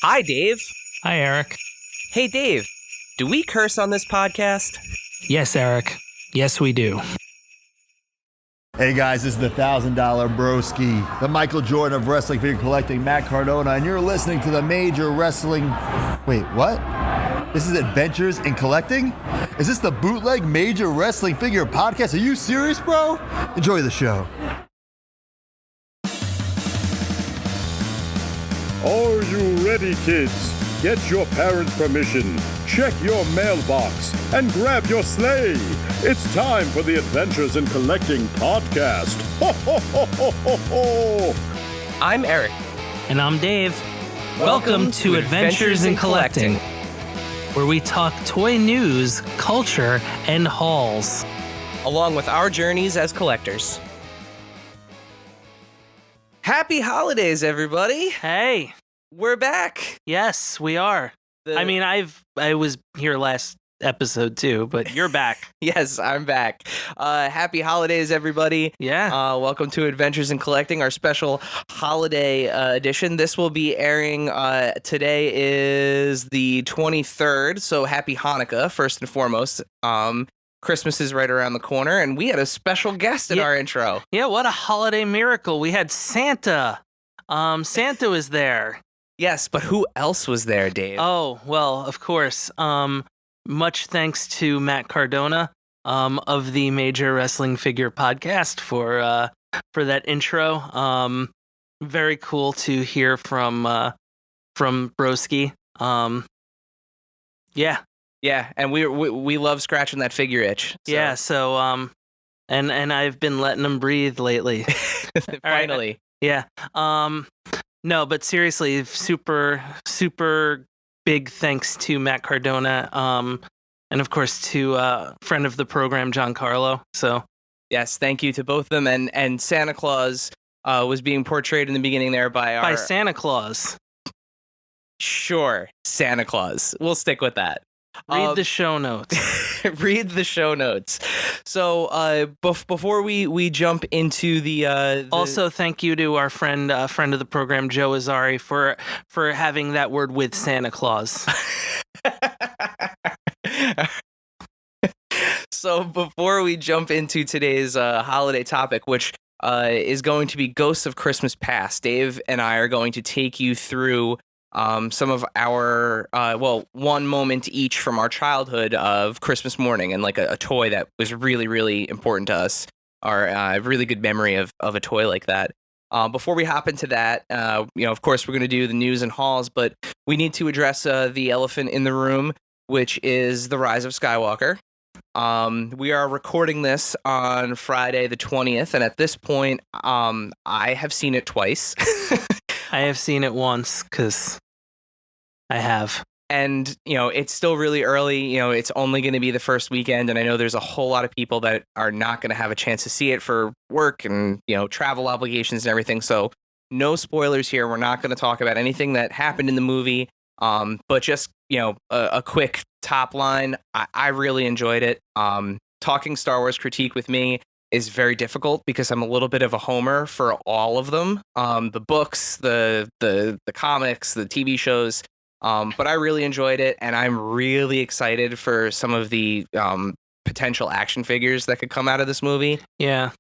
Hi, Dave. Hi, Eric. Hey, Dave. Do we curse on this podcast? Yes, Eric. Yes, we do. Hey guys, this is the $1,000 Broski, the Michael Jordan of wrestling figure collecting, Matt Cardona, and you're listening to the Major Wrestling... Wait, what? This is Adventures in Collecting? Is this the bootleg Major Wrestling Figure podcast? Are you serious, bro? Enjoy the show. Are you ready, kids? Get your parents' permission, check your mailbox, and grab your sleigh. It's time for the Adventures in Collecting podcast. Ho, ho, ho, ho, ho, ho. I'm Eric. And I'm Dave. Welcome to Adventures in Collecting, where we talk toy news, culture, and hauls. Along with our journeys as collectors. Happy holidays, everybody. Hey. We're back. Yes, we are. I was here last episode too, but you're back. Yes, I'm back. Happy holidays, everybody. Yeah. Welcome to Adventures in Collecting, our special holiday edition. This will be airing, today is the 23rd, so happy Hanukkah, first and foremost. Christmas is right around the corner, and we had a special guest in our intro. Yeah, what a holiday miracle. We had Santa. Santa was there. Yes, but who else was there, Dave? Oh, well, of course. Much thanks to Matt Cardona of the Major Wrestling Figure podcast for that intro. Very cool to hear from Broski. Yeah. Yeah, and we love scratching that figure itch. So. Yeah, so and I've been letting him breathe lately. Finally. Yeah. No, but seriously, super, super big thanks to Matt Cardona, and of course to friend of the program, John Carlo. So, yes, thank you to both of them. And Santa Claus was being portrayed in the beginning there by Santa Claus. Sure, Santa Claus. We'll stick with that. Read the show notes. Read the show notes. So before we jump into the also thank you to our friend of the program, Joe Azari, for having that word with Santa Claus. So before we jump into today's holiday topic, which is going to be Ghosts of Christmas Past, Dave and I are going to take you through some of our, one moment each from our childhood of Christmas morning and like a toy that was really, really important to us, or a really good memory of a toy like that. Before we hop into that, of course, we're going to do the news and hauls, but we need to address the elephant in the room, which is The Rise of Skywalker. We are recording this on Friday the 20th, and at this point, I have seen it twice. I have seen it once, because I have. And, it's still really early. It's only going to be the first weekend. And I know there's a whole lot of people that are not going to have a chance to see it for work and, travel obligations and everything. So no spoilers here. We're not going to talk about anything that happened in the movie. But just, a quick top line. I really enjoyed it. Talking Star Wars critique with me is very difficult because I'm a little bit of a homer for all of them. The books, the comics, the TV shows. But I really enjoyed it, and I'm really excited for some of the potential action figures that could come out of this movie. Yeah.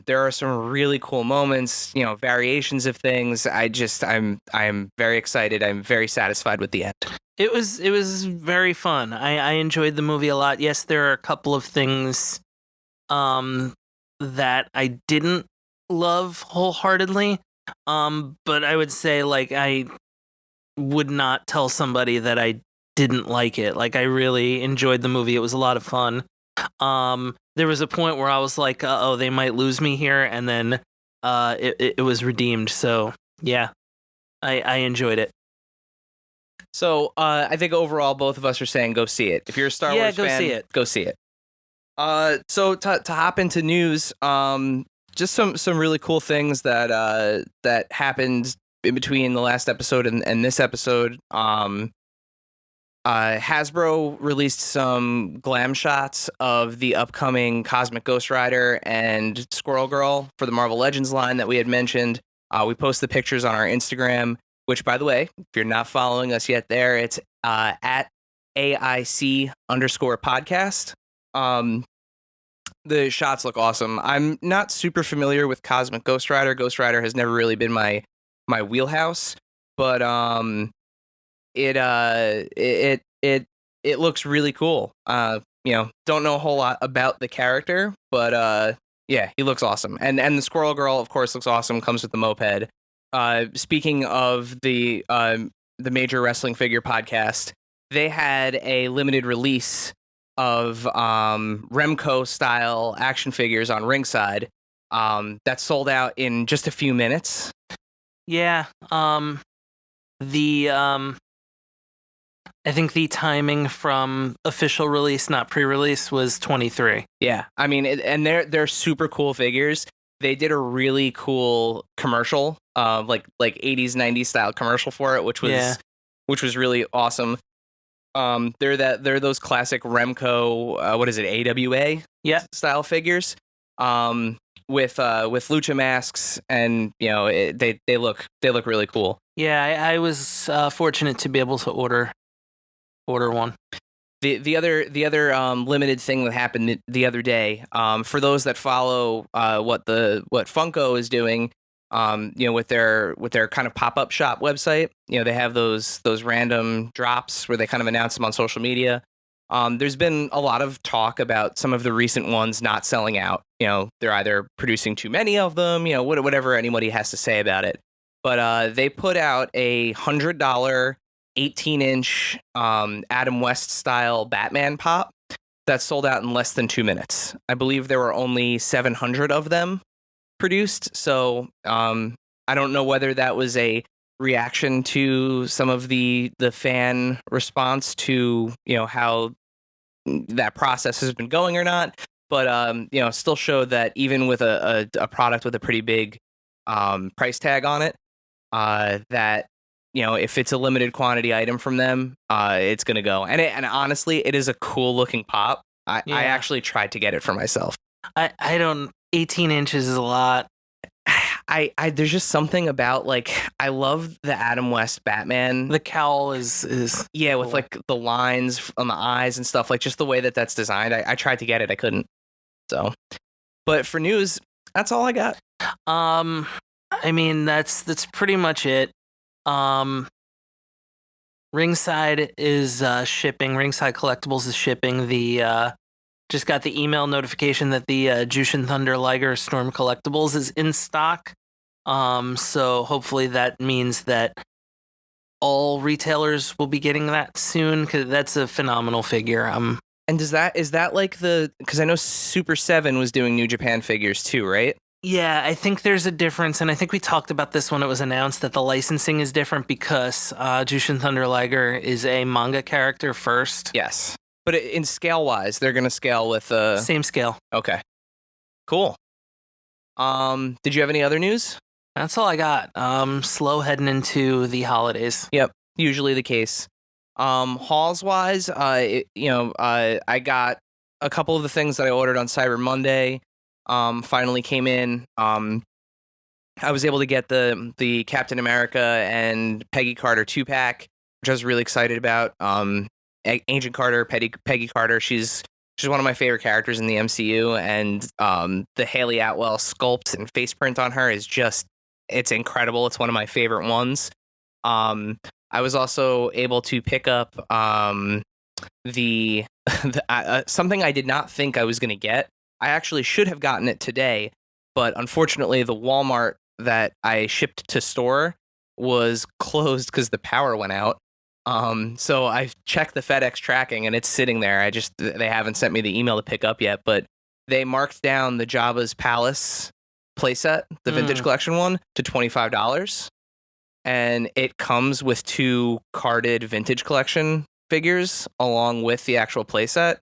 There are some really cool moments, variations of things. I'm very excited. I'm very satisfied with the end. It was very fun. I enjoyed the movie a lot. Yes, there are a couple of things that I didn't love wholeheartedly. But I would say I would not tell somebody that I didn't like it. I really enjoyed the movie. It was a lot of fun. There was a point where I was like, oh, they might lose me here, and then it was redeemed. So yeah, I enjoyed it. So I think overall, both of us are saying go see it. If you're a Star Wars fan, go see it. So to hop into news, just some really cool things that happened in between the last episode and this episode. Hasbro released some glam shots of the upcoming Cosmic Ghost Rider and Squirrel Girl for the Marvel Legends line that we had mentioned. We post the pictures on our Instagram, which, by the way, if you're not following us yet there, it's at AIC_podcast. The shots look awesome. I'm not super familiar with Cosmic Ghost Rider. Ghost Rider has never really been my wheelhouse, but it looks really cool. Don't know a whole lot about the character, but yeah, he looks awesome. And the Squirrel Girl, of course, looks awesome. Comes with the moped. Speaking of the Major Wrestling Figure podcast, they had a limited release of Remco style action figures on Ringside that sold out in just a few minutes. Yeah. I think the timing from official release, not pre-release, was 23. Yeah, I mean, and they're super cool figures. They did a really cool commercial, like 80s 90s style commercial for it, which was really awesome. They're those classic Remco, what is it, AWA? Yeah, style figures, with lucha masks, and they look really cool. Yeah, I was fortunate to be able to order one. The other limited thing that happened the other day, for those that follow what Funko is doing, with their kind of pop-up shop website, they have those random drops where they kind of announce them on social media. There's been a lot of talk about some of the recent ones not selling out. They're either producing too many of them, whatever anybody has to say about it. But they put out a $100 18-inch Adam West style Batman pop that sold out in less than 2 minutes. I believe there were only 700 of them produced. So I don't know whether that was a reaction to some of the fan response to how that process has been going or not. But still showed that even with a product with a pretty big price tag on it, that if it's a limited quantity item from them, it's gonna go. And honestly, it is a cool looking pop. I actually tried to get it for myself. I don't. 18 inches is a lot. I there's just something about, like, I love the Adam West Batman. The cowl is yeah, cool. with like the lines on the eyes and stuff, like just the way that's designed. I tried to get it, I couldn't. So, but for news, that's all I got. I mean, that's pretty much it. Ringside is shipping. Ringside Collectibles is shipping the. Just got the email notification that the Jushin Thunder Liger Storm Collectibles is in stock. So hopefully that means that all retailers will be getting that soon, because that's a phenomenal figure. And is that like because I know Super 7 was doing New Japan figures too, right? Yeah, I think there's a difference, and I think we talked about this when it was announced that the licensing is different because Jushin Thunder Liger is a manga character first. Yes. But in scale-wise, they're going to scale with... Same scale. Okay. Cool. Did you have any other news? That's all I got. Slow heading into the holidays. Yep, usually the case. Hauls-wise, I got a couple of the things that I ordered on Cyber Monday finally came in. I was able to get the Captain America and Peggy Carter 2-pack, which I was really excited about. Agent Carter, Peggy Carter, she's one of my favorite characters in the MCU, and the Haley Atwell sculpt and face print on her is it's incredible. It's one of my favorite ones. I was also able to pick up something I did not think I was going to get. I actually should have gotten it today, but unfortunately the Walmart that I shipped to store was closed because the power went out. So I checked the FedEx tracking and it's sitting there. They haven't sent me the email to pick up yet, but they marked down the Jabba's Palace playset, the vintage collection one, to $25. And it comes with 2 carded vintage collection figures along with the actual playset.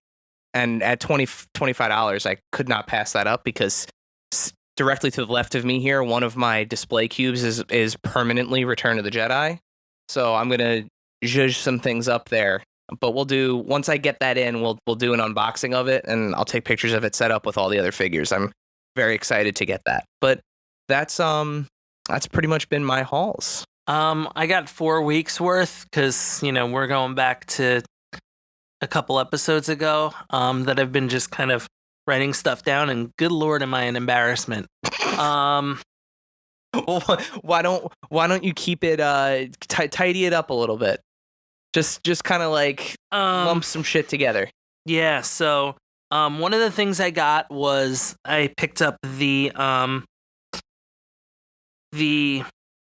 And at $25, I could not pass that up because directly to the left of me here, one of my display cubes is permanently Return of the Jedi. So I'm going to judge some things up there, but once I get that in, we'll do an unboxing of it, and I'll take pictures of it set up with all the other figures. I'm very excited to get that. But that's pretty much been my hauls. I got 4 weeks worth because, we're going back to a couple episodes ago that I've been just kind of writing stuff down, and good Lord, am I an embarrassment. Well, why don't you keep it tidy it up a little bit? Just kind of like lump some shit together. Yeah, so one of the things I got was I picked up the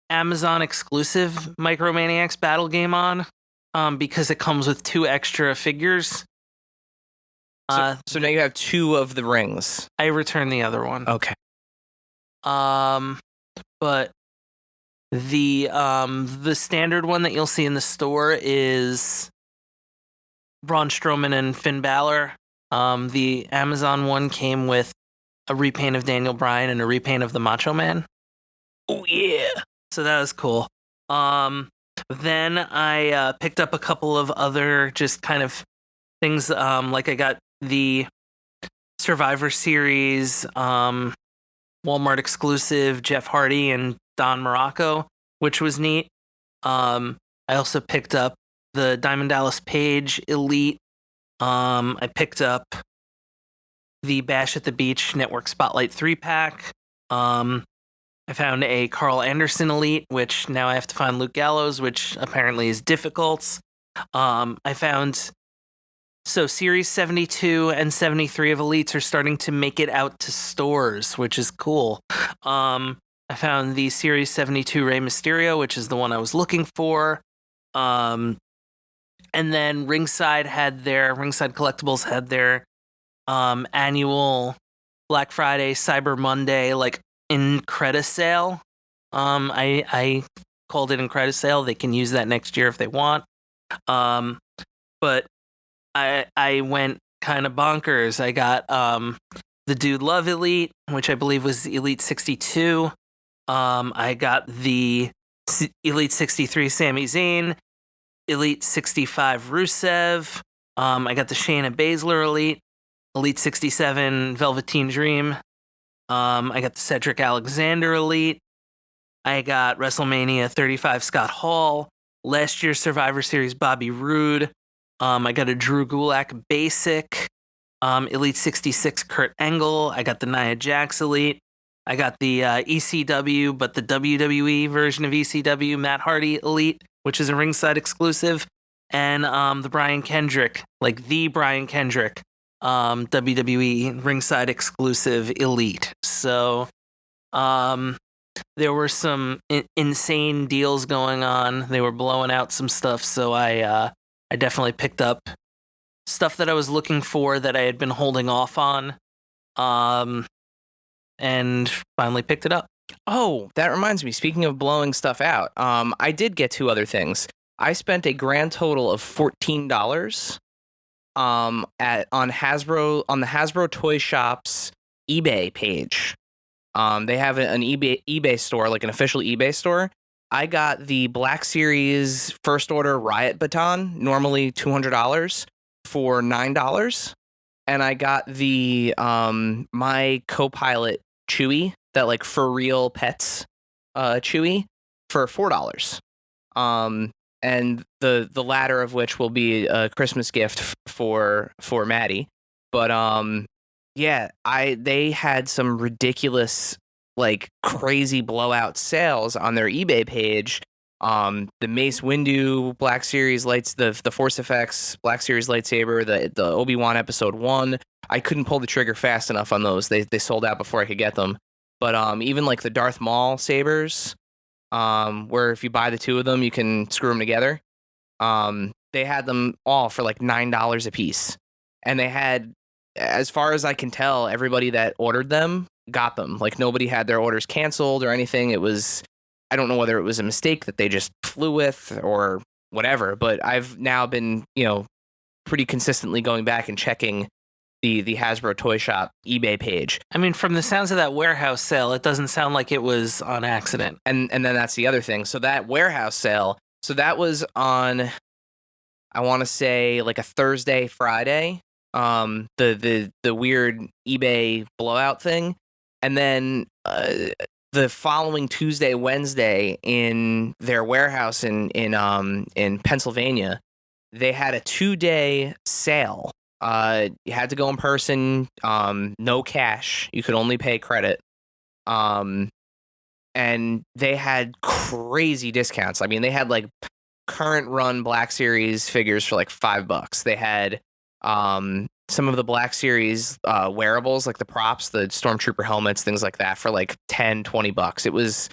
Amazon exclusive Micromaniacs battle game on because it comes with 2 extra figures. So now you have 2 of the rings. I returned the other one. Okay. But the standard one that you'll see in the store is Braun Strowman and Finn Balor. The Amazon one came with a repaint of Daniel Bryan and a repaint of the Macho Man. Oh yeah. So that was cool. Then I picked up a couple of other just kind of things. Like I got the Survivor Series Walmart exclusive Jeff Hardy and Don Morocco, which was neat. I also picked up the Diamond Dallas Page Elite. I picked up the Bash at the Beach Network Spotlight 3-pack. I found a Carl Anderson Elite, which now I have to find Luke Gallows, which apparently is difficult. I found... So Series 72 and 73 of Elites are starting to make it out to stores, which is cool. I found the Series 72 Rey Mysterio, which is the one I was looking for. And then Ringside Collectibles had their annual Black Friday, Cyber Monday, like in credit sale. I called it in credit sale. They can use that next year if they want. But I went kind of bonkers. I got the Dude Love Elite, which I believe was Elite 62. I got the Elite 63 Sami Zayn, Elite 65 Rusev. I got the Shayna Baszler Elite, Elite 67 Velveteen Dream. I got the Cedric Alexander Elite. I got WrestleMania 35 Scott Hall, last year's Survivor Series Bobby Roode. I got a Drew Gulak Basic, Elite 66 Kurt Angle. I got the Nia Jax Elite. I got the ECW, but the WWE version of ECW Matt Hardy Elite, which is a ringside exclusive, and the Brian Kendrick, WWE ringside exclusive Elite. So there were some insane deals going on. They were blowing out some stuff, so I definitely picked up stuff that I was looking for that I had been holding off on, and finally picked it up. Oh, that reminds me. Speaking of blowing stuff out, I did get 2 other things. I spent a grand total of $14 on the Hasbro Toy Shop's eBay page. They have an eBay store, like an official eBay store. I got the Black Series First Order Riot Baton, normally $200, for $9. And I got the My Co-Pilot Chewie, that like for real pets Chewie, for $4. And the latter of which will be a Christmas gift for Maddie. But yeah, they had some ridiculous, like crazy blowout sales on their eBay page. The Mace Windu Black Series lights, the Force Effects Black Series lightsaber, the Obi-Wan Episode 1. I couldn't pull the trigger fast enough on those. They sold out before I could get them. But even like the Darth Maul sabers, where if you buy the 2 of them, you can screw them together. They had them all for like $9 a piece. And they had, as far as I can tell, everybody that ordered them got them. Like nobody had their orders canceled or anything. It was, I don't know whether it was a mistake that they just flew with or whatever, but I've now been, pretty consistently going back and checking the Hasbro Toy Shop eBay page. I mean, from the sounds of that warehouse sale, it doesn't sound like it was on accident. And then that's the other thing. So that warehouse sale, so that was on, I want to say like a Thursday, Friday, the weird eBay blowout thing. And then the the following Tuesday, Wednesday in their warehouse in Pennsylvania, they had a 2-day sale. You had to go in person, no cash. You could only pay credit. And they had crazy discounts. I mean, they had like current run Black Series figures for like $5. They had some of the Black Series wearables, like the props, the Stormtrooper helmets, things like that, for like $10-20. It was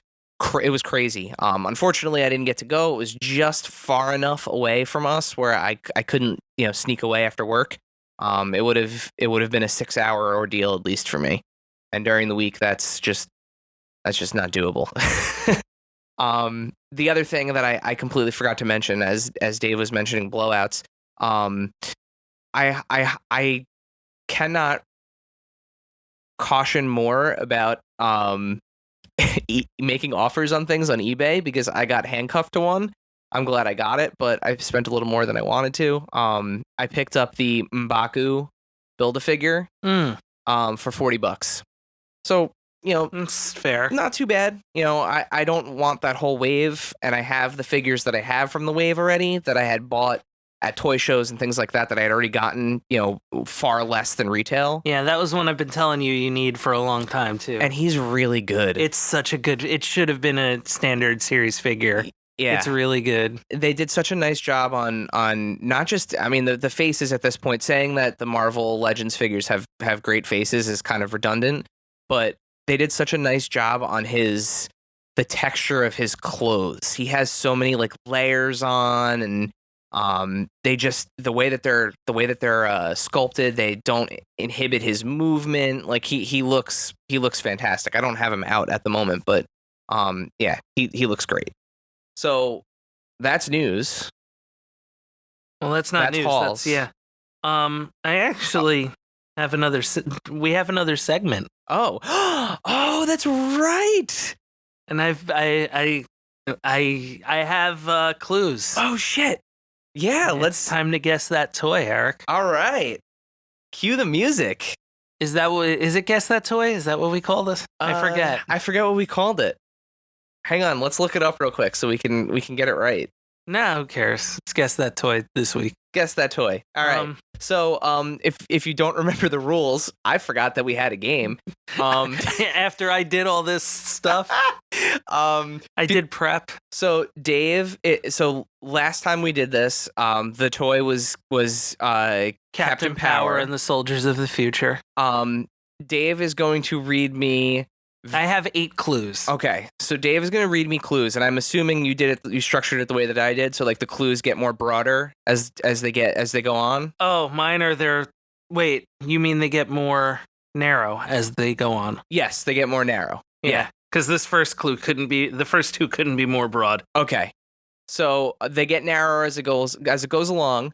crazy. Unfortunately, I didn't get to go. It was just far enough away from us where I couldn't sneak away after work. It would have been a 6-hour ordeal at least for me, and during the week that's just not doable. The other thing that I completely forgot to mention, as Dave was mentioning blowouts, I cannot caution more about making offers on things on eBay, because I got handcuffed to one. I'm glad I got it, but I spent a little more than I wanted to. I picked up the M'Baku Build-A-Figure for $40. So, it's fair. Not too bad. I don't want that whole wave, and I have the figures that I have from the wave already that I had bought at toy shows and things like that I had already gotten, far less than retail. Yeah, that was one I've been telling you need for a long time too. And he's really good. It's such a good, it should have been a standard series figure. Yeah. It's really good. They did such a nice job on not just, I mean, the faces at this point. Saying that the Marvel Legends figures have great faces is kind of redundant, but they did such a nice job on the texture of his clothes. He has so many like layers on, and they just, the way that they're sculpted, they don't inhibit his movement. Like he looks fantastic. I don't have him out at the moment, but yeah, he looks great. So that's news. Well, that's not news. Halls. Yeah. I actually have another. We have another segment. Oh, oh, that's right. And I have clues. Oh shit. Yeah, it's time to guess that toy, Eric. All right. Cue the music. Is it guess that toy? Is that what we call this? I forget. I forget what we called it. Hang on, let's look it up real quick so we can get it right. Nah, who cares? Let's guess that toy this week. Guess that toy. All right. So, if you don't remember the rules, I forgot that we had a game. After I did all this stuff, I did prep. So Dave, so last time we did this, the toy was Captain Power and the Soldiers of the Future. Dave is going to read me. I have 8 clues. Okay, so Dave is going to read me clues, and I'm assuming you structured it the way that I did, so like the clues get more broader as they go on. Oh, mine are wait, you mean they get more narrow as they go on? Yes, they get more narrow. Yeah, because the first two couldn't be more broad. Okay, so they get narrower as it goes along.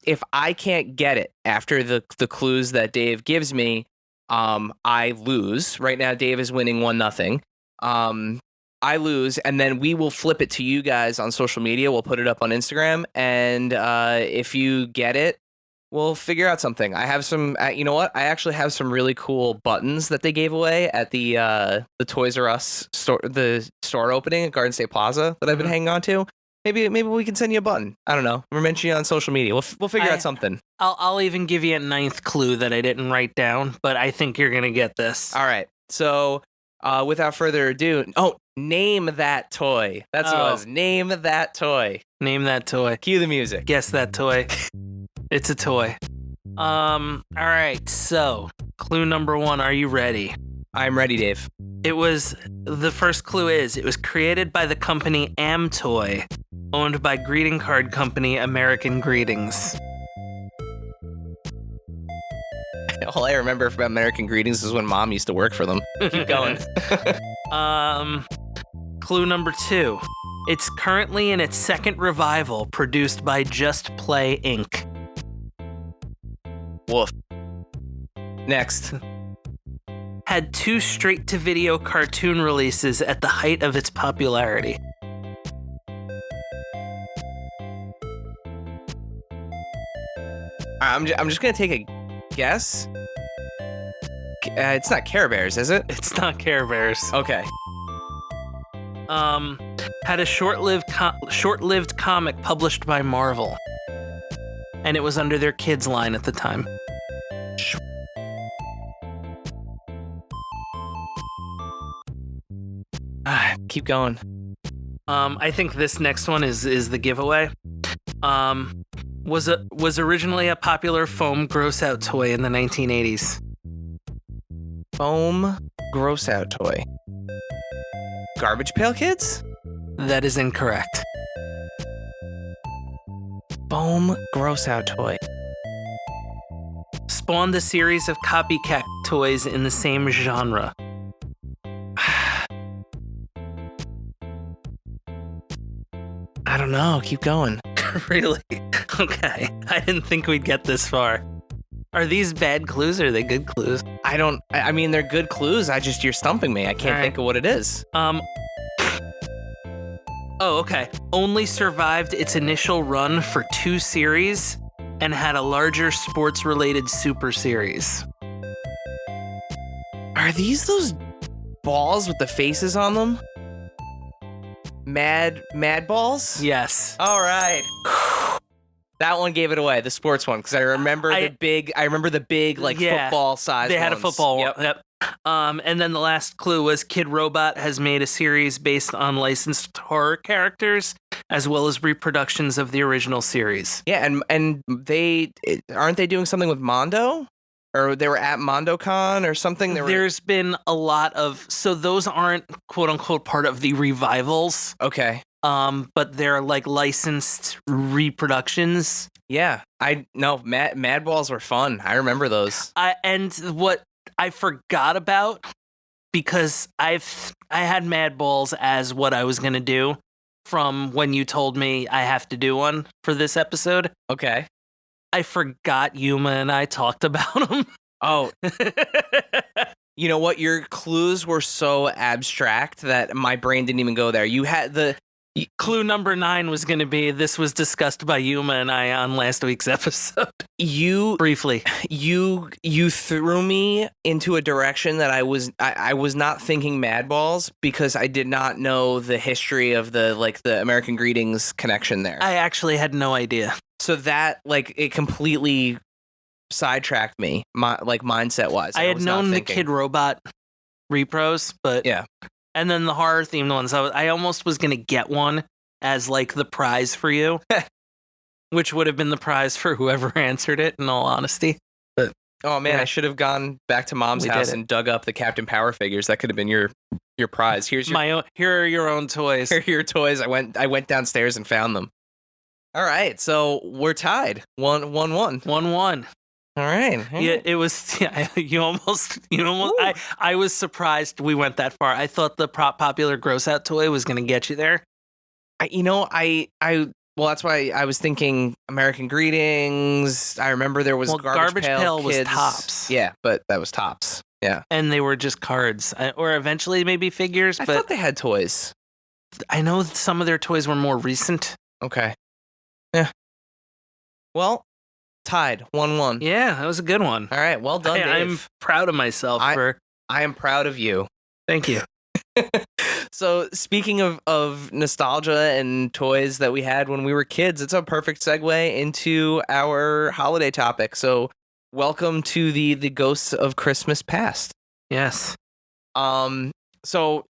If I can't get it after the clues that Dave gives me, I lose. Right now, Dave is winning 1-0. I lose, and then we will flip it to you guys on social media. We'll put it up on Instagram, and if you get it, we'll figure out something. I have some. You know what? I actually have some really cool buttons that they gave away at the Toys R Us store, the store opening at Garden State Plaza that I've been hanging on to. Maybe we can send you a button. I don't know. We're mentioning it on social media. We'll figure out something. I'll even give you a 9th clue that I didn't write down, but I think you're gonna get this. All right. So, without further ado, name that toy. That's what it was. Name that toy. Name that toy. Cue the music. Guess that toy. It's a toy. All right. So, clue number 1. Are you ready? I'm ready, Dave. The first clue is, it was created by the company Amtoy, owned by greeting card company American Greetings. All I remember from American Greetings is when Mom used to work for them. Keep going. Clue number 2. It's currently in its 2nd revival, produced by Just Play Inc. Woof. Next. Had 2 straight-to-video cartoon releases at the height of its popularity. I'm just gonna take a guess. It's not Care Bears, is it? It's not Care Bears. Okay. Had a short-lived comic published by Marvel, and it was under their kids line at the time. Keep going. I think this next one is the giveaway. Was originally a popular foam gross-out toy in the 1980s. Foam gross out toy. Garbage Pail Kids? That is incorrect. Foam gross out toy. Spawned a series of copycat toys in the same genre. I don't know. Keep going. Really? Okay. I didn't think we'd get this far. Are these bad clues or are they good clues? I mean, they're good clues. You're stumping me. I can't All right. think of what it is. Oh, okay. Only survived its initial run for 2 series and had a larger sports-related super series. Are these those balls with the faces on them? Mad balls? Yes. All right. That one gave it away, the sports one, because I remember the big like football size. They had a ones. football Yep. one. Yep. And then the last clue was Kid Robot has made a series based on licensed horror characters, as well as reproductions of the original series. Yeah, and aren't they doing something with Mondo? Or they were at MondoCon or something? There's been a lot of, so those aren't quote unquote part of the revivals. Okay. But they're like licensed reproductions. Yeah, Mad Balls were fun. I remember those. And what I forgot about, because I had Mad Balls as what I was gonna do from when you told me I have to do one for this episode. Okay. I forgot Yuma and I talked about them. Oh. You know what? Your clues were so abstract that my brain didn't even go there. You had Clue number 9 was going to be this was discussed by Yuma and I on last week's episode. Briefly. You threw me into a direction that I was not thinking Mad Balls because I did not know the history of the American Greetings connection there. I actually had no idea. So that it completely sidetracked me, mindset wise. I had known the Kid Robot repros, but yeah. And then the horror themed ones. I almost was gonna get one as the prize for you, which would have been the prize for whoever answered it. In all honesty, but oh man, yeah. I should have gone back to Mom's house and dug up the Captain Power figures. That could have been your prize. Here are your own toys. Here are your toys. I went downstairs and found them. All right, so we're tied. 1-1. 1-1. All right. Yeah, it was. Yeah, you almost. I was surprised we went that far. I thought the popular gross out toy was going to get you there. Well, that's why I was thinking American Greetings. I remember there was Garbage Pail was Kids. Tops. Yeah, but that was Tops. Yeah, and they were just cards, or eventually maybe figures. I thought they had toys. I know some of their toys were more recent. Okay. Yeah. Well, tied 1-1. Yeah, that was a good one. All right, well done, Dave. I'm proud of myself I am proud of you. Thank you. So speaking of nostalgia and toys that we had when we were kids, it's a perfect segue into our holiday topic. So welcome to the Ghosts of Christmas Past. Yes. So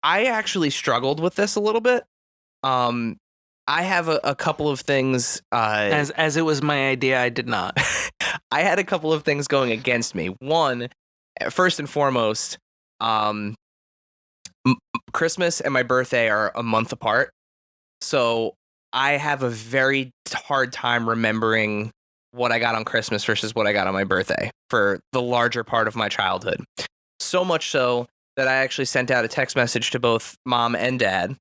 I actually struggled with this a little bit. I have a couple of things. As it was my idea, I did not. I had a couple of things going against me. One, first and foremost, Christmas and my birthday are a month apart. So I have a very hard time remembering what I got on Christmas versus what I got on my birthday for the larger part of my childhood. So much so that I actually sent out a text message to both Mom and Dad.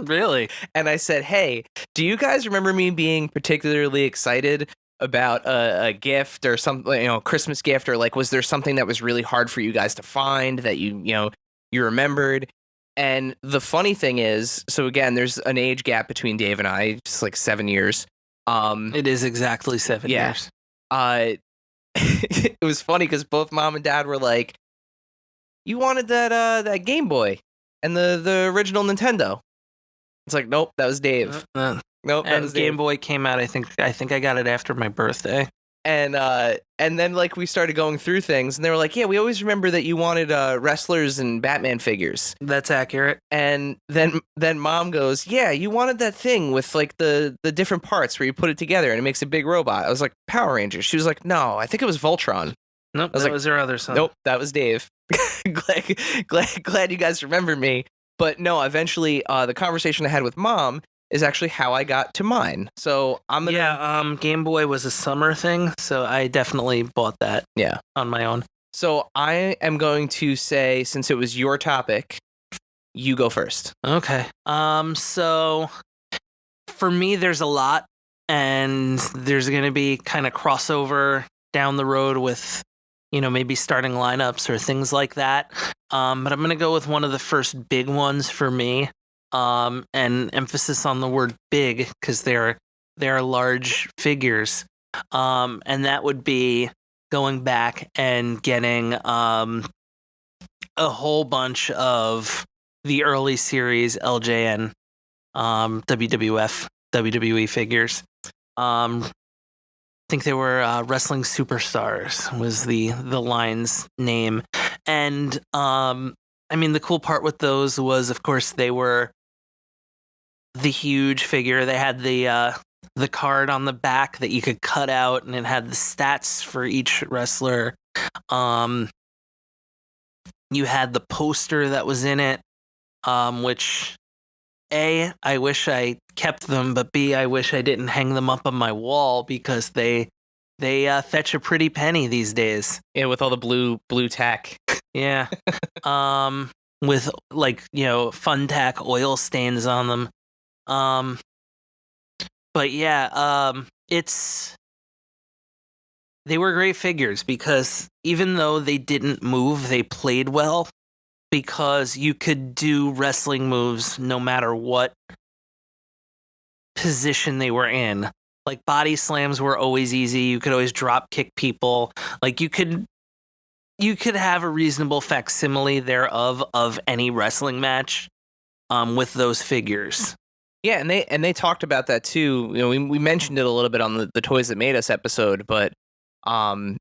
Really? And I said, hey, do you guys remember me being particularly excited about a gift or something, Christmas gift, or was there something that was really hard for you guys to find that you remembered? And the funny thing is, so again, there's an age gap between Dave and I, just 7 years. It is exactly 7 years. It was funny because both Mom and Dad were like, you wanted that Game Boy. and the original Nintendo. It's like, nope, that was Dave. Nope, that And was Game Dave. Boy came out. I think I got it after my birthday. And then like we started going through things, and they were like, yeah, we always remember that you wanted wrestlers and Batman figures. That's accurate. And then Mom goes, yeah, you wanted that thing with like the different parts where you put it together and it makes a big robot. I was like, Power Rangers. She was like, no, I think it was Voltron. Nope, was that like, was her other son. Nope, that was Dave. glad you guys remember me. But no, eventually the conversation I had with Mom is actually how I got to mine. So I'm gonna... Yeah, Game Boy was a summer thing, so I definitely bought that. Yeah, on my own. So I am going to say, since it was your topic, you go first. Okay. So for me, there's a lot, and there's going to be kind of crossover down the road with, maybe starting lineups or things like that. But I'm going to go with one of the first big ones for me. And emphasis on the word big because they're large figures. And that would be going back and getting a whole bunch of the early series LJN, WWF, WWE figures. I think they were Wrestling Superstars was the line's name. And the cool part with those was, of course, they were the huge figure. They had the card on the back that you could cut out, and it had the stats for each wrestler. You had the poster that was in it, which A, I wish I kept them, but B, I wish I didn't hang them up on my wall because they fetch a pretty penny these days. Yeah, with all the blue tack. Yeah. With fun tack oil stains on them. But yeah, they were great figures because even though they didn't move, they played well because you could do wrestling moves no matter what position they were in. Like body slams were always easy. You could always drop kick people. Like you could have a reasonable facsimile thereof of any wrestling match with those figures. Yeah, and they talked about that too. We mentioned it a little bit on the Toys That Made Us episode, but they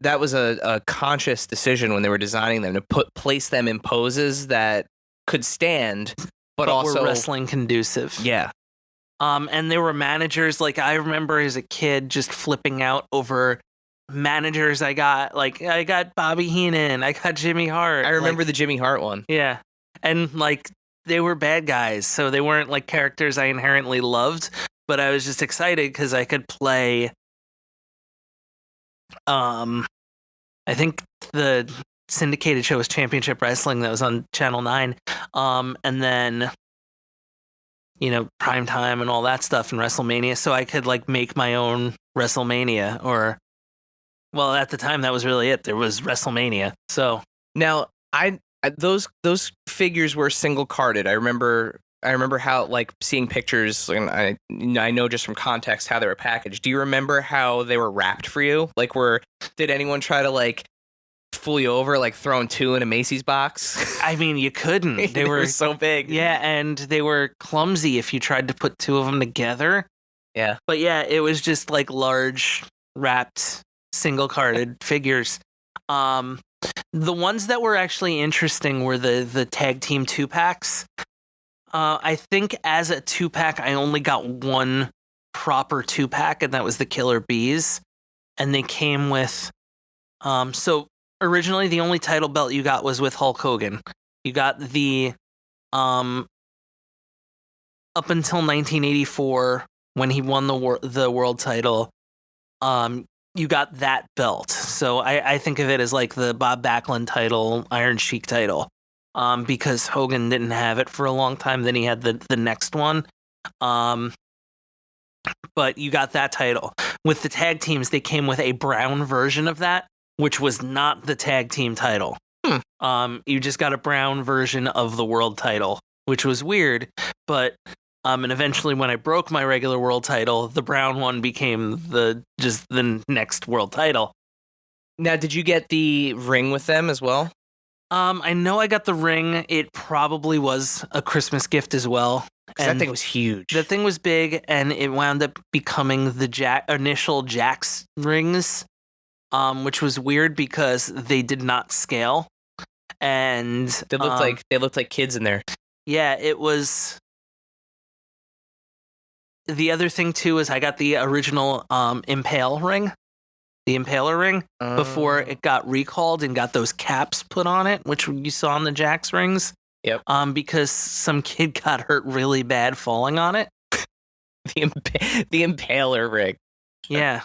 that was a conscious decision when they were designing them to place them in poses that could stand, but also were wrestling conducive. Yeah. And there were managers, like I remember as a kid just flipping out over managers I got. Like I got Bobby Heenan, I got Jimmy Hart. I remember the Jimmy Hart one. Yeah. And like they were bad guys, so they weren't like characters I inherently loved, but I was just excited because I could play I think the syndicated show was Championship Wrestling that was on Channel 9. And then Prime Time and all that stuff in WrestleMania, so I could like make my own WrestleMania, or well, at the time that was really it. There was WrestleMania. So now those figures were single carded. I remember how like seeing pictures, and I know just from context how they were packaged. Do you remember how they were wrapped for you? Like, did anyone try to like fool you over, like throwing two in a Macy's box? I mean, you couldn't. They were so big. Yeah, and they were clumsy if you tried to put two of them together. Yeah. But yeah, it was just like large wrapped single carded figures. The ones that were actually interesting were the tag team 2-packs. I think as a 2-pack, I only got one proper 2-pack, and that was the Killer Bees. And they came with, so originally the only title belt you got was with Hulk Hogan. You got the, up until 1984, when he won the world title, you got that belt. So I think of it as like the Bob Backlund title, Iron Sheik title. Because Hogan didn't have it for a long time. Then he had the next one. But you got that title. With the tag teams, they came with a brown version of that, which was not the tag team title. You just got a brown version of the world title, which was weird. But and eventually when I broke my regular world title, the brown one became the next world title. Now, did you get the ring with them as well? I know I got the ring. It probably was a Christmas gift as well. 'Cause that thing was huge. The thing was big, and it wound up becoming the initial Jack's rings, which was weird because they did not scale. And They looked like kids in there. yeah, it was. The other thing too is I got the original Impale ring. The Impaler ring, before it got recalled and got those caps put on it, which you saw on the Jack's rings. Yep. Because some kid got hurt really bad falling on it. The Impaler rig. Yeah.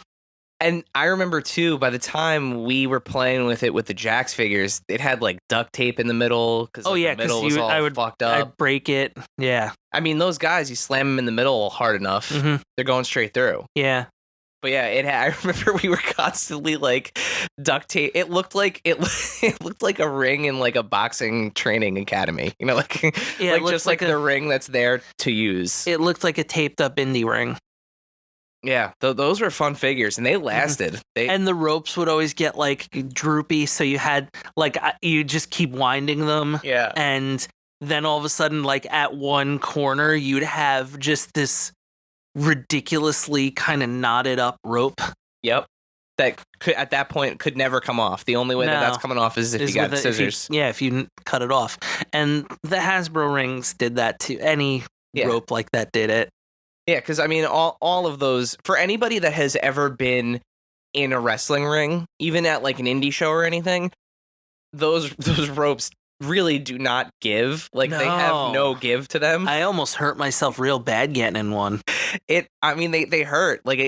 And I remember too, by the time we were playing with it with the Jack's figures, it had like duct tape in the middle because the middle was all fucked up. I'd break it. Yeah. I mean, those guys, you slam them in the middle hard enough, they're going straight through. Yeah. But yeah, I remember we were constantly like duct tape. It looked like it looked like a ring in like a boxing training academy. You know, like like just like the ring that's there to use. It looked like a taped up indie ring. Yeah, those were fun figures, and they lasted. And the ropes would always get like droopy, so you had like you just keep winding them. Yeah, and then all of a sudden, like at one corner, you'd have just this ridiculously kind of knotted up rope. Yep. That could, at that point, could never come off. The only way that's coming off is if you got scissors. If you cut it off. And the Hasbro rings did that too. Any rope like that did it. Yeah, because I mean, all of those, for anybody that has ever been in a wrestling ring, even at like an indie show or anything, those ropes really do not give. Like they have no give to them. I almost hurt myself real bad getting in one. I mean, they hurt. Like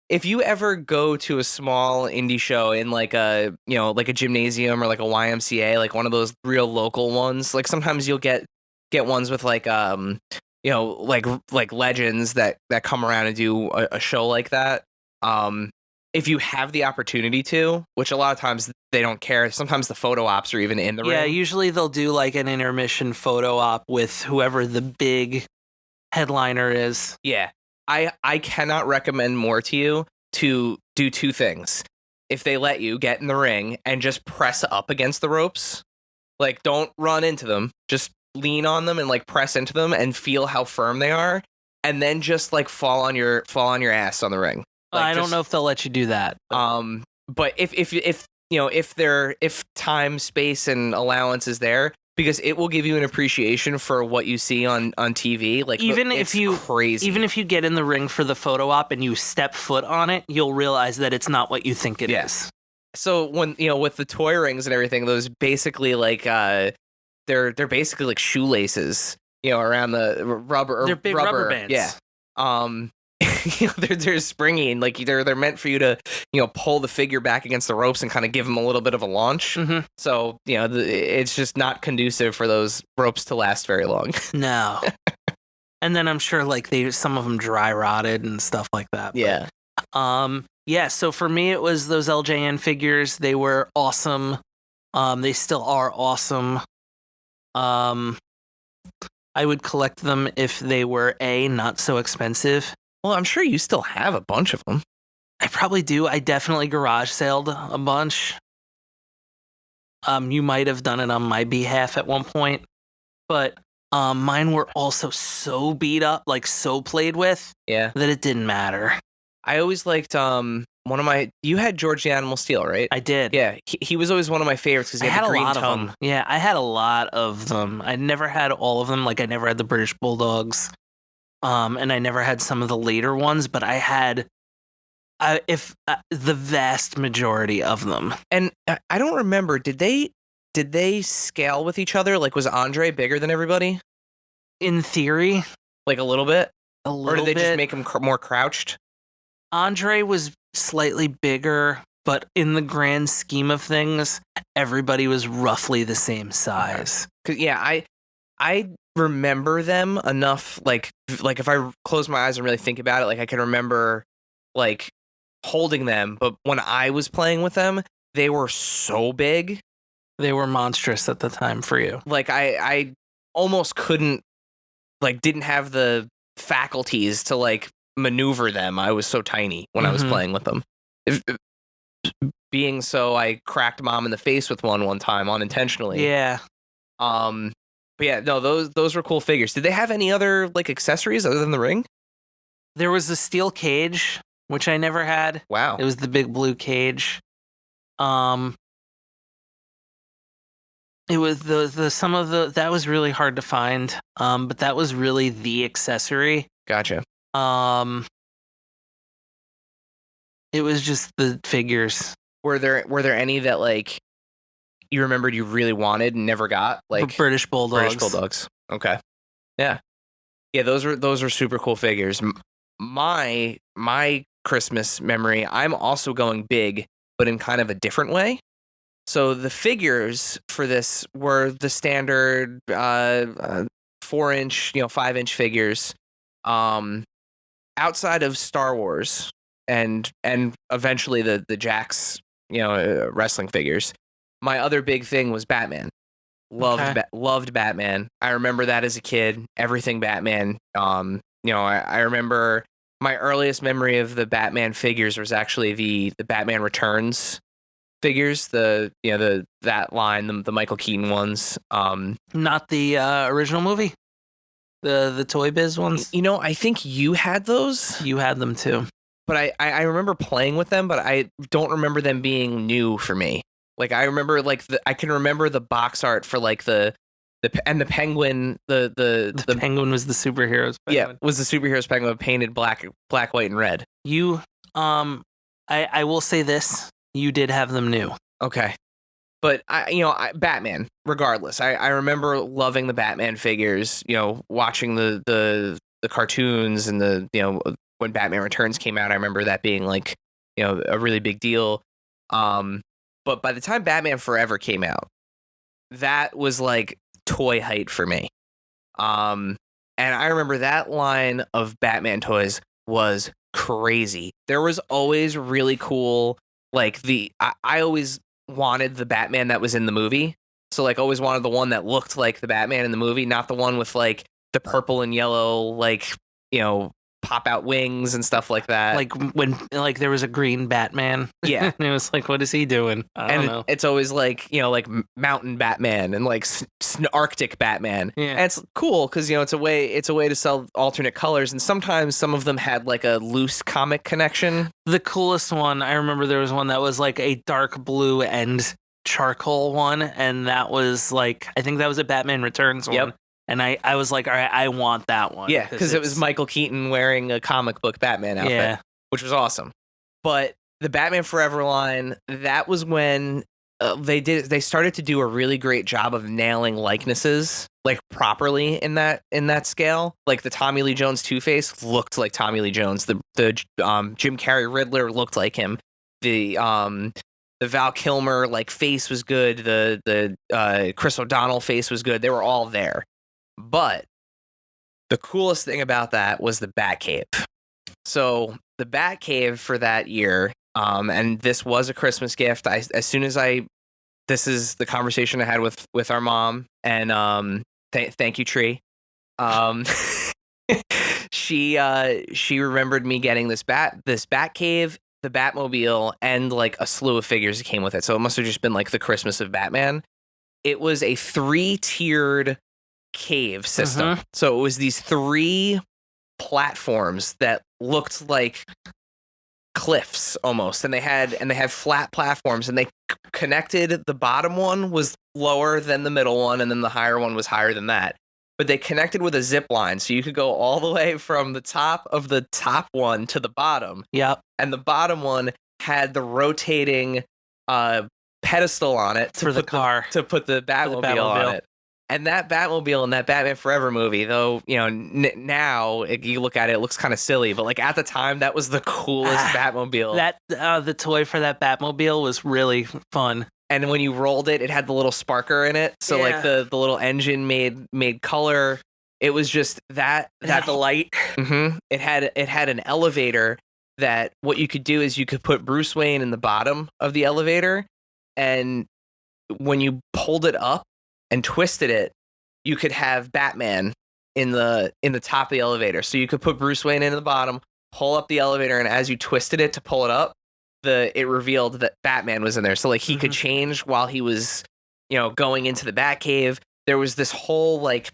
if you ever go to a small indie show in like a gymnasium or like a YMCA, like one of those real local ones, like sometimes you'll get ones with like like legends that come around and do a show like that. If you have the opportunity to, which a lot of times they don't care. Sometimes the photo ops are even in the ring. Yeah, usually they'll do like an intermission photo op with whoever the big headliner is. Yeah. I cannot recommend more to you to do two things. If they let you get in the ring and just press up against the ropes, like don't run into them, just lean on them and like press into them and feel how firm they are, and then just like fall on your ass on the ring. Like, I don't know if they'll let you do that. But if time, space, and allowance is there, because it will give you an appreciation for what you see on TV. Like even if you get in the ring for the photo op and you step foot on it, you'll realize that it's not what you think it is. So when with the toy rings and everything, those basically like they're basically like shoelaces, around the rubber. They're big rubber bands. Yeah. They're springy, and like they're meant for you to pull the figure back against the ropes and kind of give them a little bit of a launch. So it's just not conducive for those ropes to last very long. No. And then I'm sure like some of them dry rotted and stuff like that. Yeah. But, so for me it was those LJN figures. They were awesome. They still are awesome. I would collect them if they were not so expensive. Well, I'm sure you still have a bunch of them. I probably do. I definitely garage saled a bunch. You might have done it on my behalf at one point, but mine were also so beat up, like so played with, that it didn't matter. I always liked you had George the Animal Steel, right? I did. Yeah, he was always one of my favorites because he had the green tongue. Yeah, I had a lot of them. I never had all of them. Like I never had the British Bulldogs. And I never had some of the later ones, but I had the vast majority of them. And I don't remember, did they scale with each other? Like was Andre bigger than everybody? In theory, like a little bit. Or did they just make him more crouched? Andre was slightly bigger, but in the grand scheme of things, everybody was roughly the same size. I remember them enough, like if I close my eyes and really think about it, like I can remember like holding them, but when I was playing with them, they were so big. They were monstrous at the time for you. Like I almost couldn't, like didn't have the faculties to like maneuver them. I was so tiny when I was playing with them. being so, I cracked mom in the face with one time unintentionally. Yeah. But yeah, no, those were cool figures. Did they have any other like accessories other than the ring? There was a steel cage, which I never had. Wow. It was the big blue cage. It was that was really hard to find. But that was really the accessory. Gotcha. It was just the figures. Were there any that like you remembered you really wanted and never got? Like British Bulldogs. British Bulldogs. Okay. Yeah. Yeah, those were super cool figures. My Christmas memory, I'm also going big, but in kind of a different way. So the figures for this were the standard 4-inch, 5-inch figures. Outside of Star Wars and eventually the Jakks, wrestling figures. My other big thing was Batman. Loved Batman. I remember that as a kid. Everything Batman. I remember my earliest memory of the Batman figures was actually the Batman Returns figures. That line, the Michael Keaton ones. Not the original movie. The Toy Biz ones. I think you had those. You had them too. But I remember playing with them, but I don't remember them being new for me. Like I remember I can remember the box art for like the penguin, the penguin was the superheroes penguin. Yeah, was the superheroes penguin painted black, white, and red. You I will say this, you did have them new. Okay. But Batman, regardless. I remember loving the Batman figures, watching the cartoons and when Batman Returns came out, I remember that being like, a really big deal. But by the time Batman Forever came out, that was like toy height for me. And I remember that line of Batman toys was crazy. There was always really cool, like I always wanted the Batman that was in the movie. So like always wanted the one that looked like the Batman in the movie, not the one with like the purple and yellow, like, pop out wings and stuff like that. Like when there was a green Batman. Yeah. And it was like, what is he doing? I don't know. It's always like, like mountain Batman and like Arctic Batman. Yeah. And it's cool because, it's a way to sell alternate colors. And sometimes some of them had like a loose comic connection. The coolest one, I remember there was one that was like a dark blue and charcoal one. And that was like, I think that was a Batman Returns one. Yep. And I was like, all right, I want that one. Yeah, because it was Michael Keaton wearing a comic book Batman outfit, which was awesome. But the Batman Forever line, that was when they started to do a really great job of nailing likenesses like properly in that scale. Like the Tommy Lee Jones Two-Face looked like Tommy Lee Jones. The Jim Carrey Riddler looked like him. The Val Kilmer like face was good. The Chris O'Donnell face was good. They were all there. But the coolest thing about that was the Batcave. So the Batcave for that year, and this was a Christmas gift. This is the conversation I had with our mom, and thank you, Tree. She remembered me getting this Batcave, the Batmobile, and like a slew of figures that came with it. So it must have just been like the Christmas of Batman. It was a 3-tiered cave system. So it was these 3 platforms that looked like cliffs almost, and they had flat platforms, and they connected. The bottom one was lower than the middle one, and then the higher one was higher than that. But they connected with a zip line, so you could go all the way from the top of the top one to the bottom. Yep. And the bottom one had the rotating pedestal on it to put the Batmobile on it. And that Batmobile in that Batman Forever movie, though, now you look at it, it looks kind of silly, but like at the time, that was the coolest Batmobile. That the toy for that Batmobile was really fun. And when you rolled it, it had the little sparker in it, so like the little engine made color. It was just that the light. Mm-hmm. It had an elevator that what you could do is you could put Bruce Wayne in the bottom of the elevator, and when you pulled it up and twisted it, you could have Batman in the top of the elevator. So you could put Bruce Wayne in the bottom, pull up the elevator, and as you twisted it to pull it up, it revealed that Batman was in there. So like he could change while he was, going into the Batcave. There was this whole it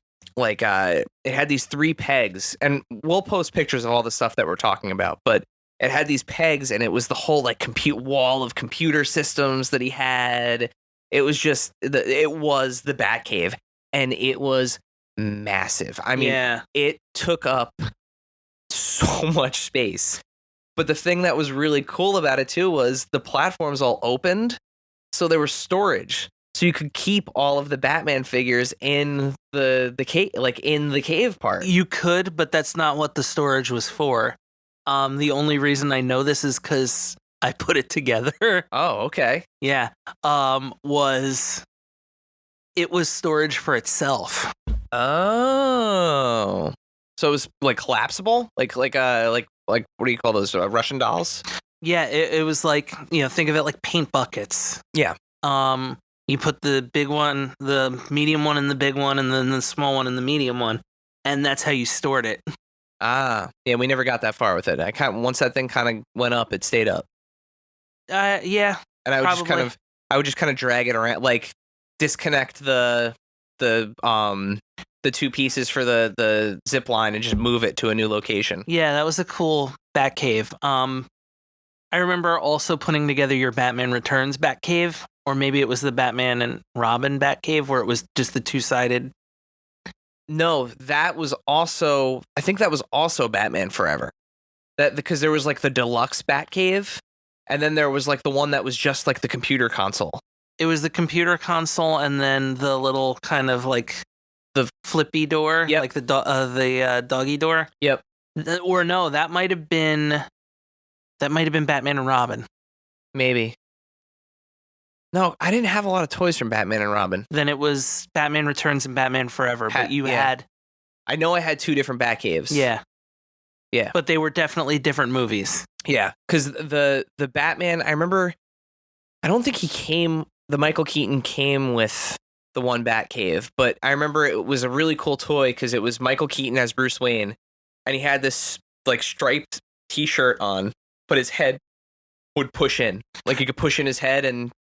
had these 3 pegs, and we'll post pictures of all the stuff that we're talking about, but it had these pegs, and it was the whole like wall of computer systems that he had. It was just it was the Batcave, and it was massive. I mean, it took up so much space. But the thing that was really cool about it too was the platforms all opened, so there was storage. So you could keep all of the Batman figures in the cave, like in the cave part. You could, but that's not what the storage was for. The only reason I know this is because I put it together. Oh, okay. Yeah. It was storage for itself. Oh. So it was like collapsible? Like what do you call those? Russian dolls? Yeah, it was like, think of it like paint buckets. Yeah. You put the big one, the medium one in the big one, and then the small one in the medium one. And that's how you stored it. Ah, yeah, we never got that far with it. Once that thing kind of went up, it stayed up. Yeah. And I would just kind of drag it around, like disconnect the 2 pieces for the zip line and just move it to a new location. Yeah, that was a cool Batcave. I remember also putting together your Batman Returns Batcave, or maybe it was the Batman and Robin Batcave where it was just the 2-sided. No, I think that was also Batman Forever. Because there was like the deluxe Batcave, and then there was like the one that was just like the computer console. It was the computer console, and then the little kind of like the flippy door, like the doggy door. Yep. Or no, that might have been Batman and Robin. Maybe. No, I didn't have a lot of toys from Batman and Robin. Then it was Batman Returns and Batman Forever, but you had... I know I had 2 different Batcaves. Yeah. Yeah. But they were definitely different movies. Yeah, because the Batman, I remember, I don't think the Michael Keaton came with the one Batcave, but I remember it was a really cool toy because it was Michael Keaton as Bruce Wayne, and he had this like striped t-shirt on, but his head would push in. Like you could push in his head and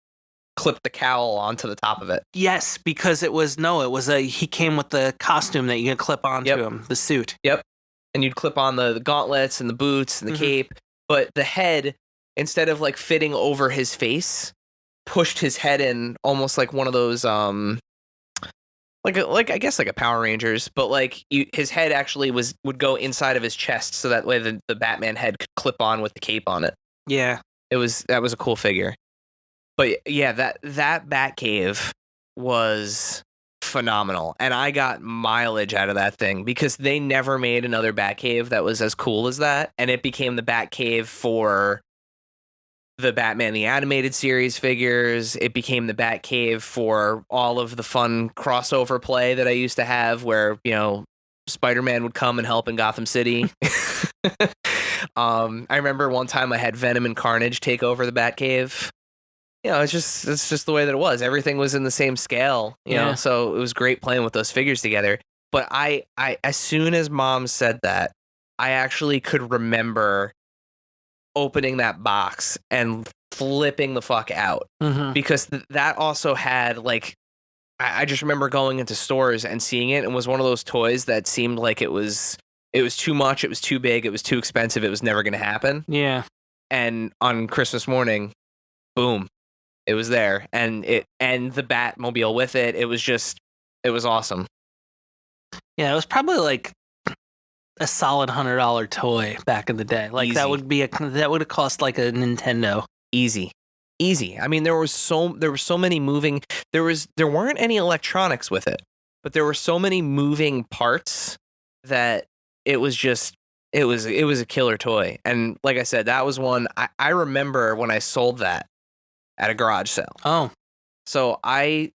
clip the cowl onto the top of it. Yes, because he came with the costume that you could clip onto him, the suit. Yep. And you'd clip on the gauntlets and the boots and the cape, but the head, instead of like fitting over his face, pushed his head in almost like one of those like I guess like a Power Rangers, but like his head actually would go inside of his chest, so that way the Batman head could clip on with the cape on it. Yeah. That was a cool figure. But yeah, that Batcave was phenomenal, and I got mileage out of that thing because they never made another Batcave that was as cool as that, and it became the Batcave for the Batman the Animated Series figures. It became the Batcave for all of the fun crossover play that I used to have, where Spider-Man would come and help in Gotham City. I remember one time I had Venom and Carnage take over the Batcave. It's just the way that it was. Everything was in the same scale, you know, so it was great playing with those figures together. But I as soon as Mom said that, I actually could remember opening that box and flipping the fuck out, because that also had like, I just remember going into stores and seeing it, and was one of those toys that seemed like it was too much, it was too big, it was too expensive, it was never going to happen. Yeah. And on Christmas morning, boom. It was there, and the Batmobile with it. It was awesome. Yeah, it was probably like a solid $100 toy back in the day. Like that would have cost like a Nintendo. Easy. I mean, there were so many moving. There weren't any electronics with it, but there were so many moving parts that it was a killer toy. And like I said, that was one I remember when I sold that at a garage sale. Oh. So I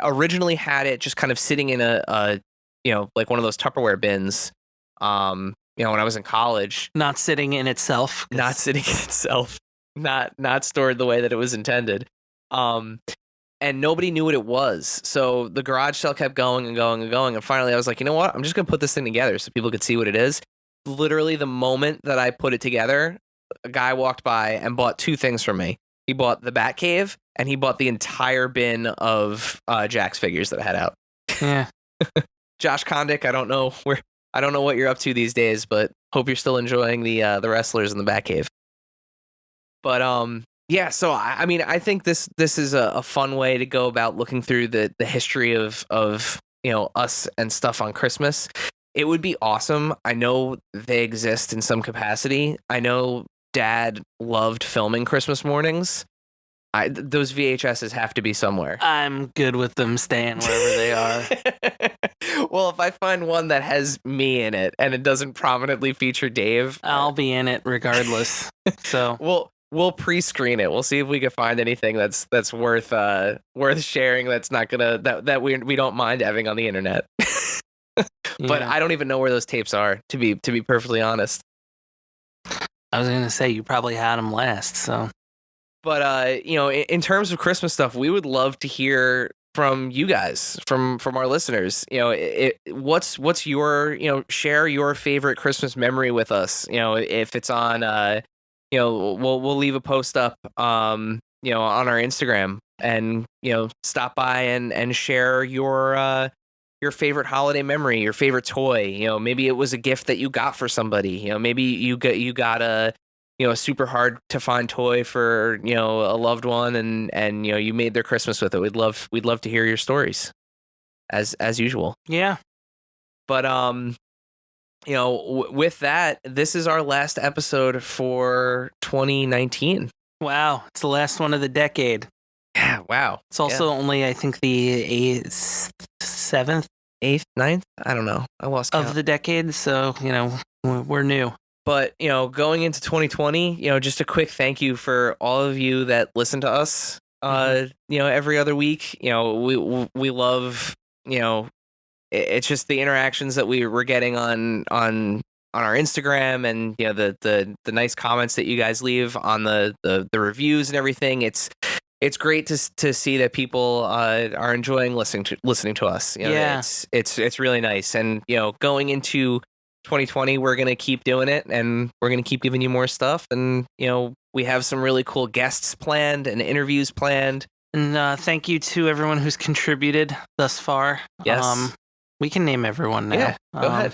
originally had it just kind of sitting in a like one of those Tupperware bins, when I was in college. Not sitting in itself. Not stored the way that it was intended. And nobody knew what it was. So the garage sale kept going and going and going. And finally I was like, you know what? I'm just going to put this thing together so people could see what it is. Literally the moment that I put it together, a guy walked by and bought two things from me. He bought the Batcave and he bought the entire bin of Jack's figures that I had out. Yeah. Josh Kondick, I don't know what you're up to these days, but hope you're still enjoying the wrestlers in the Batcave. But yeah, so I mean, I think this is a fun way to go about looking through the history of us and stuff on Christmas. It would be awesome. I know they exist in some capacity. I know Dad loved filming Christmas mornings. Those VHSs have to be somewhere. I'm good with them staying wherever they are. Well, if I find one that has me in it and it doesn't prominently feature Dave, I'll be in it regardless. So we'll pre-screen it. We'll see if we can find anything that's worth sharing. That's not gonna that we don't mind having on the internet. But I don't even know where those tapes are, to be perfectly honest. I was gonna say you probably had them last, so. But in terms of Christmas stuff, we would love to hear from you guys, from our listeners. What's your share your favorite Christmas memory with us. If it's on we'll leave a post up on our Instagram, and stop by and share your favorite holiday memory, your favorite toy. Maybe it was a gift that you got for somebody. Maybe you got a super hard to find toy for a loved one, and you made their Christmas with it. We'd love to hear your stories, as usual. Yeah. But with that, this is our last episode for 2019. Wow, it's the last one of the decade. Yeah, wow. It's also only, I think, the 7th, 8th, 9th. I don't know. I lost count of the decade, so we're new. But going into 2020, just a quick thank you for all of you that listen to us. Every other week. We love. It's just the interactions that we're getting on our Instagram, and the nice comments that you guys leave on the reviews and everything. It's great to see that people are enjoying listening to us. It's really nice. And going into 2020, we're gonna keep doing it, and we're gonna keep giving you more stuff. And we have some really cool guests planned and interviews planned. And thank you to everyone who's contributed thus far. Yes. We can name everyone now. Yeah, go ahead.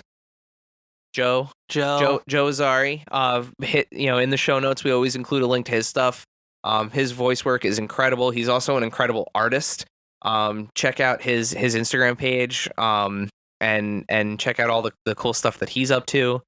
Joe Azari. In the show notes, we always include a link to his stuff. His voice work is incredible. He's also an incredible artist. Check out his Instagram page. And check out all the cool stuff that he's up to.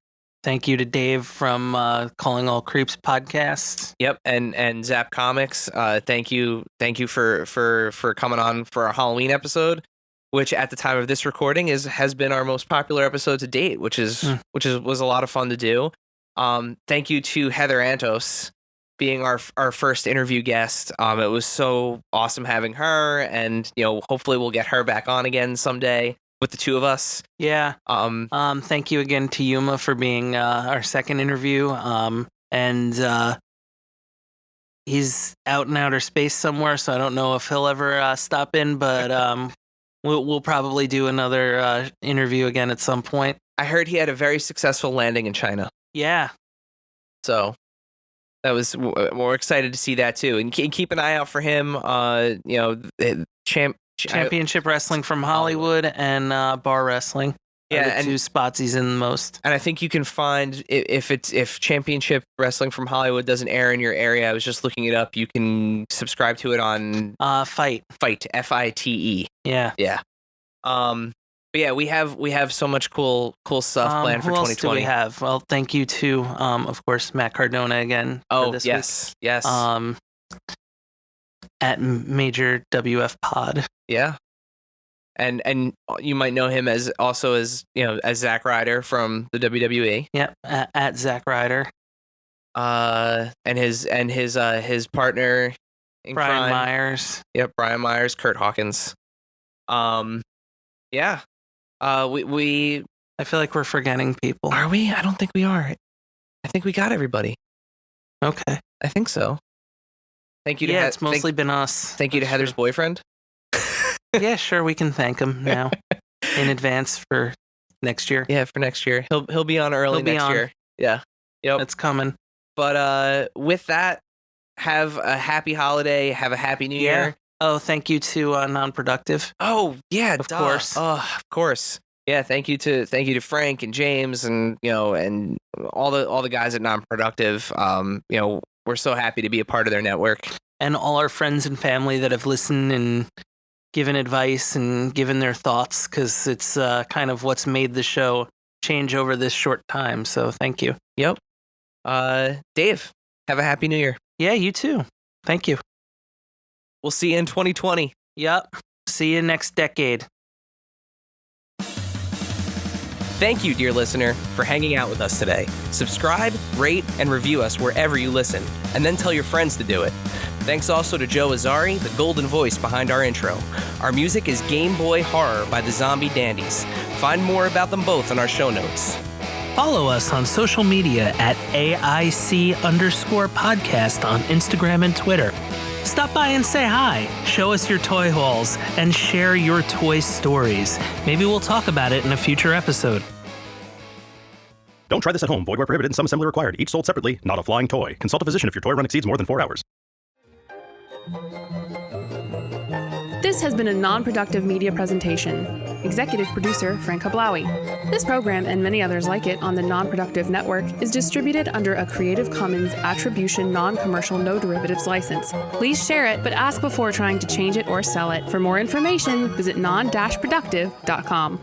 Thank you to Dave from Calling All Creeps podcast. Yep, and Zap Comics. Thank you for coming on for our Halloween episode, which at the time of this recording has been our most popular episode to date, which was a lot of fun to do. Thank you to Heather Antos being our first interview guest. It was so awesome having her, and hopefully we'll get her back on again someday with the two of us. Yeah. Thank you again to Yuma for being our second interview. And he's out in outer space somewhere, so I don't know if he'll ever stop in, but we'll probably do another interview again at some point. I heard he had a very successful landing in China. Yeah. So that was, we're excited to see that too, and keep an eye out for him. Championship Wrestling from Hollywood and Bar Wrestling. Yeah, the two spots he's in the most. And I think you can find, if Championship Wrestling from Hollywood doesn't air in your area, I was just looking it up, you can subscribe to it on Fight, FITE. Yeah. But yeah, we have so much cool stuff planned for 2020. Who else do we have? Well, thank you to of course Matt Cardona again. Oh, this yes. week. Yes. At Major WF Pod. Yeah. And you might know him as Zack Ryder from the WWE. Yep, at Zack Ryder. And his partner in Brian crime. Myers. Yep, Brian Myers, Kurt Hawkins. Yeah. We I feel like we're forgetting people. Are we? I don't think we are. I think we got everybody. Okay. I think so. Thank you to it's mostly been us. Thank you to Heather's boyfriend. Yeah, sure, we can thank him now in advance for next year. Yeah, for next year. He'll be on early next year. Yeah. Yep. It's coming. But with that, have a happy holiday. Have a happy new year. Oh, thank you to Non-Productive. Oh yeah, Of course. Oh, of course. Yeah, thank you to Frank and James and and all the guys at Non-Productive. We're so happy to be a part of their network. And all our friends and family that have listened and given advice and given their thoughts, because it's kind of what's made the show change over this short time. So thank you. Yep. Dave, have a happy new year. Yeah, you too. Thank you. We'll see you in 2020. Yep. See you next decade. Thank you, dear listener, for hanging out with us today. Subscribe, rate, and review us wherever you listen, and then tell your friends to do it. Thanks also to Joe Azari, the golden voice behind our intro. Our music is Game Boy Horror by the Zombie Dandies. Find more about them both in our show notes. Follow us on social media at AIC_podcast on Instagram and Twitter. Stop by and say hi, show us your toy hauls, and share your toy stories. Maybe we'll talk about it in a future episode. Don't try this at home. Void where prohibited and some assembly required. Each sold separately, not a flying toy. Consult a physician if your toy run exceeds more than 4 hours. This has been a Non-Productive media presentation. Executive producer, Frank Hablawi. This program and many others like it on the Non-Productive Network is distributed under a Creative Commons Attribution Non-Commercial No Derivatives license. Please share it, but ask before trying to change it or sell it. For more information, visit non-productive.com.